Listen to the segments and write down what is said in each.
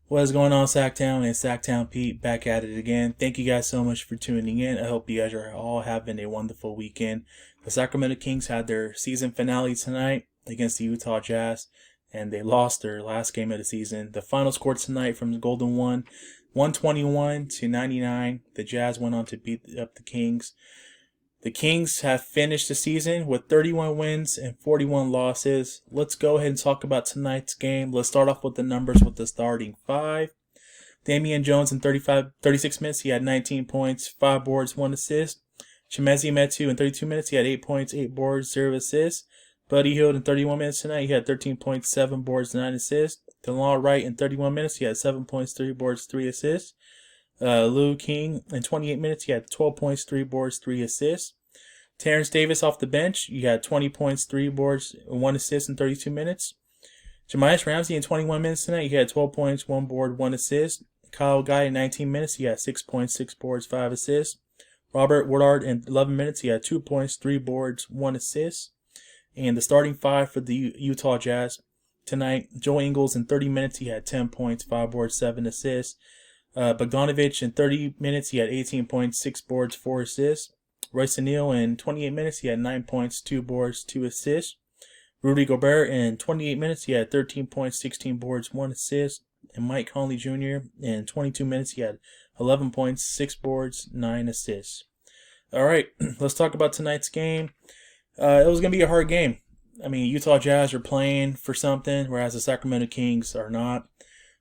What's going on, Sacktown? It's Sacktown Pete back at it again. Thank you guys so much for tuning in. I hope you guys are all having a wonderful weekend. The Sacramento Kings had their season finale tonight against the Utah Jazz, and they lost their last game of the season. The final score tonight from the Golden One, 121-99. The Jazz went on to beat up the Kings. The Kings have finished the season with 31 wins and 41 losses. Let's go ahead and talk about tonight's game. Let's start off with the numbers with the starting five. Damian Jones in 36 minutes, he had 19 points, 5 boards, 1 assist. Chimezie Metu in 32 minutes, he had 8 points, 8 boards, 0 assists. Buddy Hield in 31 minutes tonight, he had 13 points, 7 boards, 9 assists. DeLon Wright in 31 minutes, he had 7 points, 3 boards, 3 assists. Lou King in 28 minutes, he had 12 points, 3 boards, 3 assists. Terrence Davis off the bench, you had 20 points, 3 boards, 1 assist in 32 minutes. Jamias Ramsey in 21 minutes tonight, he had 12 points, 1 board, 1 assist. Kyle Guy in 19 minutes, he had 6 points, 6 boards, 5 assists. Robert Woodard in 11 minutes, he had 2 points, 3 boards, 1 assist. And the starting five for the Utah Jazz tonight, Joe Ingles in 30 minutes, he had 10 points, 5 boards, 7 assists. Bogdanovich in 30 minutes, he had 18 points, 6 boards, 4 assists. Royce O'Neal in 28 minutes, he had 9 points, 2 boards, 2 assists. Rudy Gobert in 28 minutes, he had 13 points, 16 boards, 1 assist. And Mike Conley Jr. in 22 minutes, he had 11 points, 6 boards, 9 assists. All right, let's talk about tonight's game. It was going to be a hard game. I mean, Utah Jazz are playing for something, whereas the Sacramento Kings are not.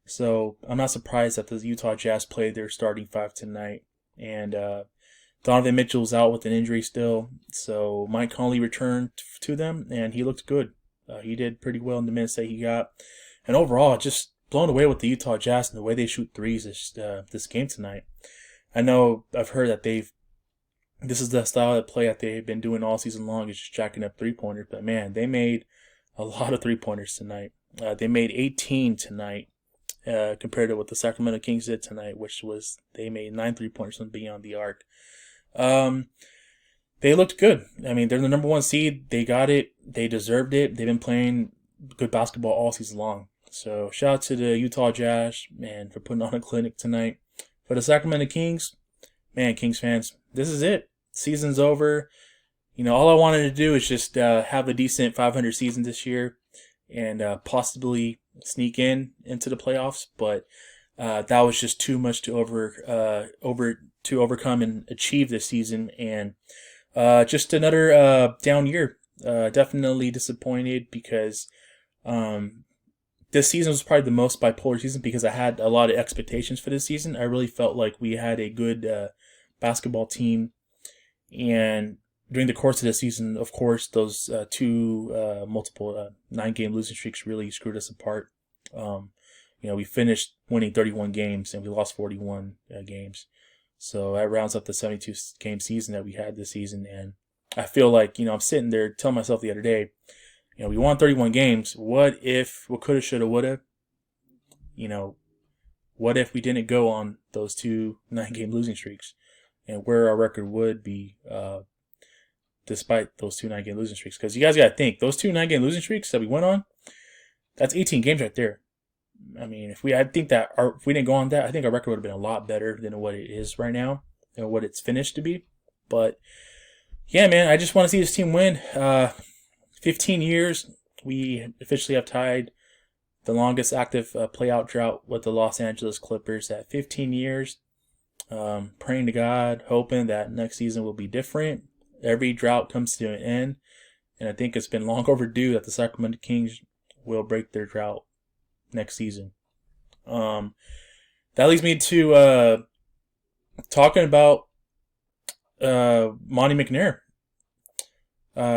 So I'm not surprised that the Utah Jazz played their starting five tonight. And Donovan Mitchell's out with an injury still. So Mike Conley returned to them, and he looked good. He did pretty well in the minutes that he got. And overall, just blown away with the Utah Jazz and the way they shoot threes this game tonight. I know I've heard that this is the style of play that they've been doing all season long, is just jacking up three-pointers. But man, they made a lot of three-pointers tonight. They made 18 tonight compared to what the Sacramento Kings did tonight, which was they made 9 three-pointers from beyond the arc. They looked good. I mean, they're the number 1 seed. They got it. They deserved it. They've been playing good basketball all season long. So shout out to the Utah Jazz, man, for putting on a clinic tonight. For the Sacramento Kings, man, Kings fans, this is it. Season's over. You know, all I wanted to do is just have a decent 500 season this year and possibly sneak into the playoffs. But that was just too much to overcome and achieve this season. And just another down year. Definitely disappointed because this season was probably the most bipolar season because I had a lot of expectations for this season. I really felt like we had a good basketball team. And during the course of the season, of course, those multiple 9-game losing streaks really screwed us apart. We finished winning 31 games and we lost 41 games. So that rounds up the 72-game season that we had this season. And I feel like, I'm sitting there telling myself the other day, we won 31 games. What coulda, shoulda, woulda? What if we didn't go on those 2 9-game losing streaks? And where our record would be despite those 2 9-game losing streaks. Because you guys got to think, those 2 9-game losing streaks that we went on, that's 18 games right there. I mean, if we didn't go on that, I think our record would have been a lot better than what it is right now and what it's finished to be. But yeah, man, I just want to see this team win. 15 years, we officially have tied the longest active playout drought with the Los Angeles Clippers at 15 years. Praying to God, hoping that next season will be different. Every drought comes to an end, and I think it's been long overdue that the Sacramento Kings will break their drought next season. That leads me to talking about Monty McNair.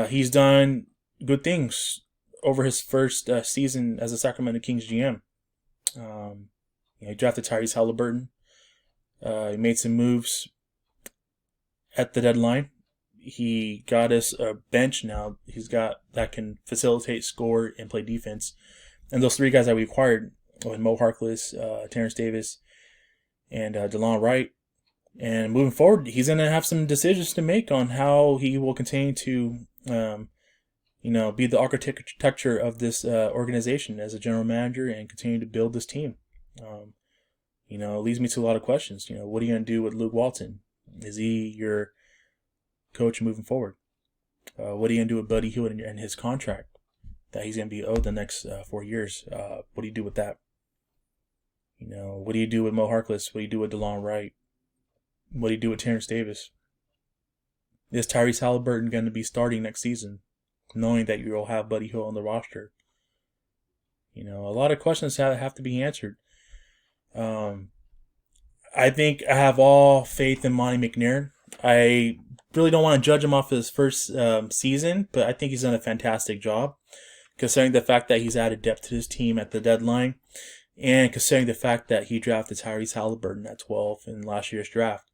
He's done good things over his first season as a Sacramento Kings GM. He drafted Tyrese Halliburton. He made some moves at the deadline. He got us a bench now. He's got that can facilitate, score, and play defense. And those 3 guys that we acquired with Mo Harkless, Terrence Davis, and DeLon Wright. And moving forward, he's going to have some decisions to make on how he will continue to, be the architecture of this organization as a general manager and continue to build this team. It leads me to a lot of questions. What are you going to do with Luke Walton? Is he your coach moving forward? What are you going to do with Buddy Hield and his contract that he's going to be owed the next 4 years? What do you do with that? What do you do with Mo Harkless? What do you do with DeLon Wright? What do you do with Terrence Davis? Is Tyrese Halliburton going to be starting next season, knowing that you'll have Buddy Hield on the roster? A lot of questions have to be answered. I think I have all faith in Monty McNair. I really don't want to judge him off his first season, but I think he's done a fantastic job, considering the fact that he's added depth to his team at the deadline, and considering the fact that he drafted Tyrese Halliburton at 12 in last year's draft.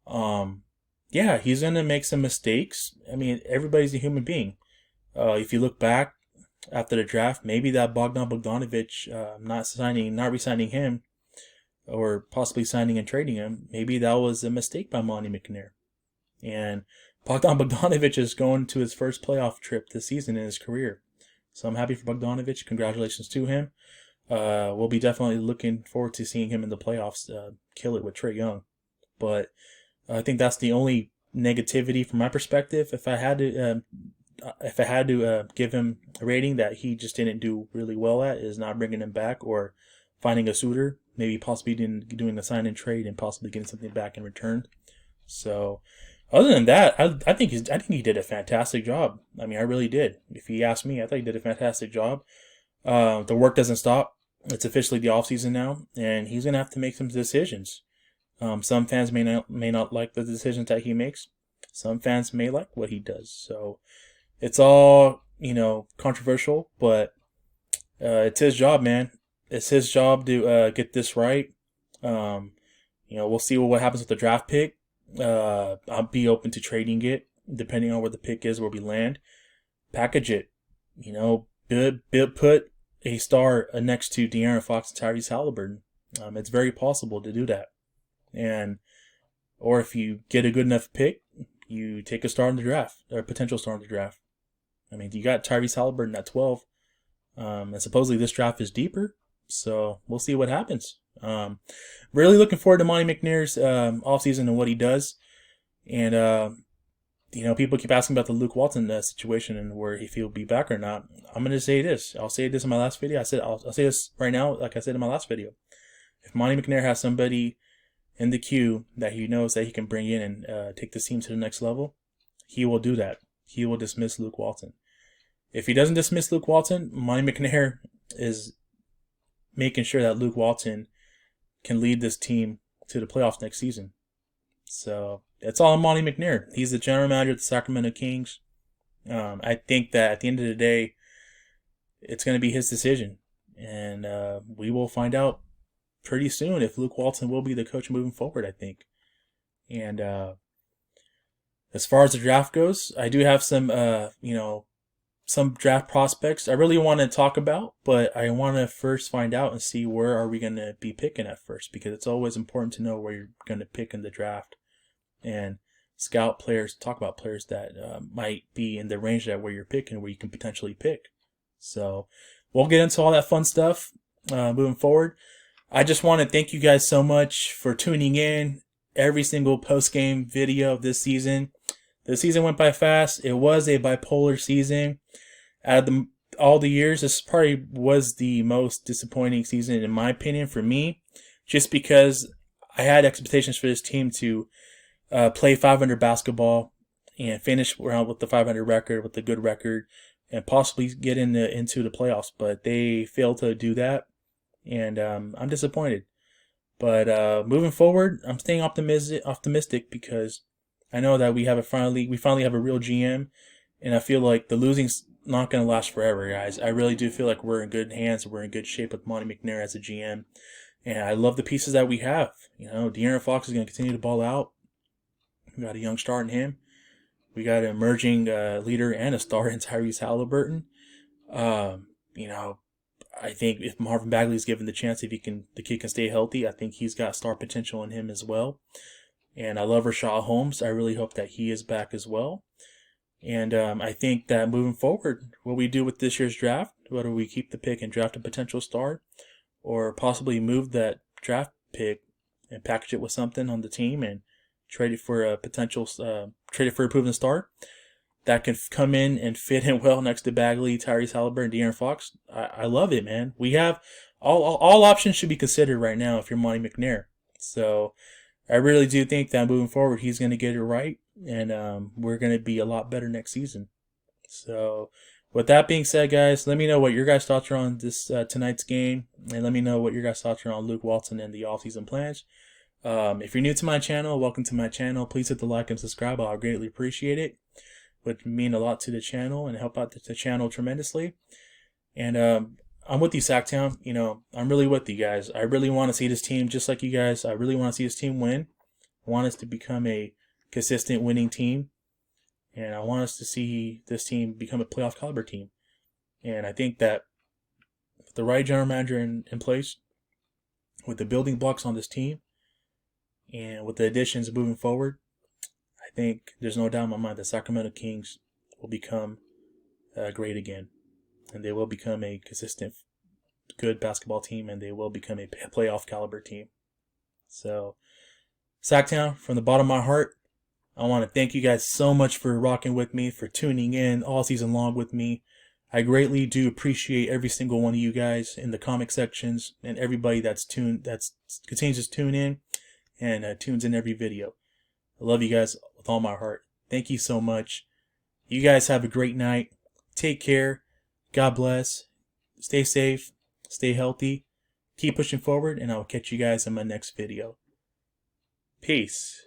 Yeah, he's going to make some mistakes. I mean, everybody's a human being. If you look back after the draft, maybe that Bogdan Bogdanovic not re-signing him, or possibly signing and trading him, maybe that was a mistake by Monty McNair. And Bogdan Bogdanovic is going to his first playoff trip this season in his career. So I'm happy for Bogdanovic. Congratulations to him. We'll be definitely looking forward to seeing him in the playoffs kill it with Trae Young. But I think that's the only negativity from my perspective. If I had to give him a rating that he just didn't do really well at, is not bringing him back or finding a suitor, maybe possibly doing a sign and trade and possibly getting something back in return. So, other than that, I think he did a fantastic job. I mean, I really did. If you ask me, I think he did a fantastic job. The work doesn't stop. It's officially the offseason now, and he's gonna have to make some decisions. Some fans may not like the decisions that he makes. Some fans may like what he does. So it's all controversial, but it's his job, man. It's his job to get this right. We'll see what happens with the draft pick. I'll be open to trading it depending on where the pick is, where we land. Package it. Put a star next to De'Aaron Fox and Tyrese Halliburton. It's very possible to do that. Or if you get a good enough pick, you take a star in the draft, or a potential star in the draft. I mean, you got Tyrese Halliburton at 12. And supposedly this draft is deeper. So we'll see what happens. Really looking forward to Monty McNair's offseason and what he does. And, people keep asking about the Luke Walton situation and where if he'll be back or not. I'm going to say this. I'll say this in my last video. I'll say this right now, like I said in my last video. If Monty McNair has somebody in the queue that he knows that he can bring in and take the team to the next level, he will do that. He will dismiss Luke Walton. If he doesn't dismiss Luke Walton, Monty McNair is making sure that Luke Walton can lead this team to the playoffs next season. So it's all on Monty McNair. He's the general manager of the Sacramento Kings. I think that at the end of the day, it's going to be his decision. And we will find out pretty soon if Luke Walton will be the coach moving forward, I think. And as far as the draft goes, I do have some draft prospects I really want to talk about, but I want to first find out and see where are we going to be picking at first, because it's always important to know where you're going to pick in the draft and scout players, talk about players that might be in the range that where you're picking, where you can potentially pick. So we'll get into all that fun stuff moving forward. I just want to thank you guys so much for tuning in every single post-game video of this season. The season went by fast. It was a bipolar season. Out of all the years, this probably was the most disappointing season, in my opinion, for me, just because I had expectations for this team to play 500 basketball and finish around with the 500 record, with a good record, and possibly get into the playoffs. But they failed to do that, and I'm disappointed. But moving forward, I'm staying optimistic because I know that we finally have a real GM, and I feel like the losing's not going to last forever, guys. I really do feel like we're in good hands. We're in good shape with Monty McNair as a GM, and I love the pieces that we have. De'Aaron Fox is going to continue to ball out. We got a young star in him. We got an emerging leader and a star in Tyrese Halliburton. I think if Marvin Bagley is given the chance, the kid can stay healthy, I think he's got star potential in him as well. And I love Rashad Holmes. I really hope that he is back as well. And I think that moving forward, what we do with this year's draft, whether we keep the pick and draft a potential star, or possibly move that draft pick and package it with something on the team and trade it for a potential trade it for a proven star that can come in and fit in well next to Bagley, Tyrese Halliburton, De'Aaron Fox. I love it, man. We have all options should be considered right now if you're Monty McNair. So I really do think that moving forward, he's going to get it right, and we're going to be a lot better next season. So with that being said, guys, let me know what your guys' thoughts are on this tonight's game, and let me know what your guys' thoughts are on Luke Walton and the offseason plans. If you're new to my channel, welcome to my channel. Please hit the like and subscribe. I'll greatly appreciate it. Would mean a lot to the channel and help out the channel tremendously. And I'm with you, Sacktown. You know, I'm really with you guys. I really want to see this team, just like you guys. I really want to see this team win. I want us to become a consistent winning team. And I want us to see this team become a playoff caliber team. And I think that with the right general manager in place, with the building blocks on this team, and with the additions moving forward, I think there's no doubt in my mind that Sacramento Kings will become great again. And they will become a consistent, good basketball team, and they will become a playoff caliber team. So, Sacktown, from the bottom of my heart, I want to thank you guys so much for rocking with me, for tuning in all season long with me. I greatly do appreciate every single one of you guys in the comment sections and everybody that's continues to tune in and tunes in every video. I love you guys with all my heart. Thank you so much. You guys have a great night. Take care. God bless. Stay safe. Stay healthy. Keep pushing forward, and I will catch you guys in my next video. Peace.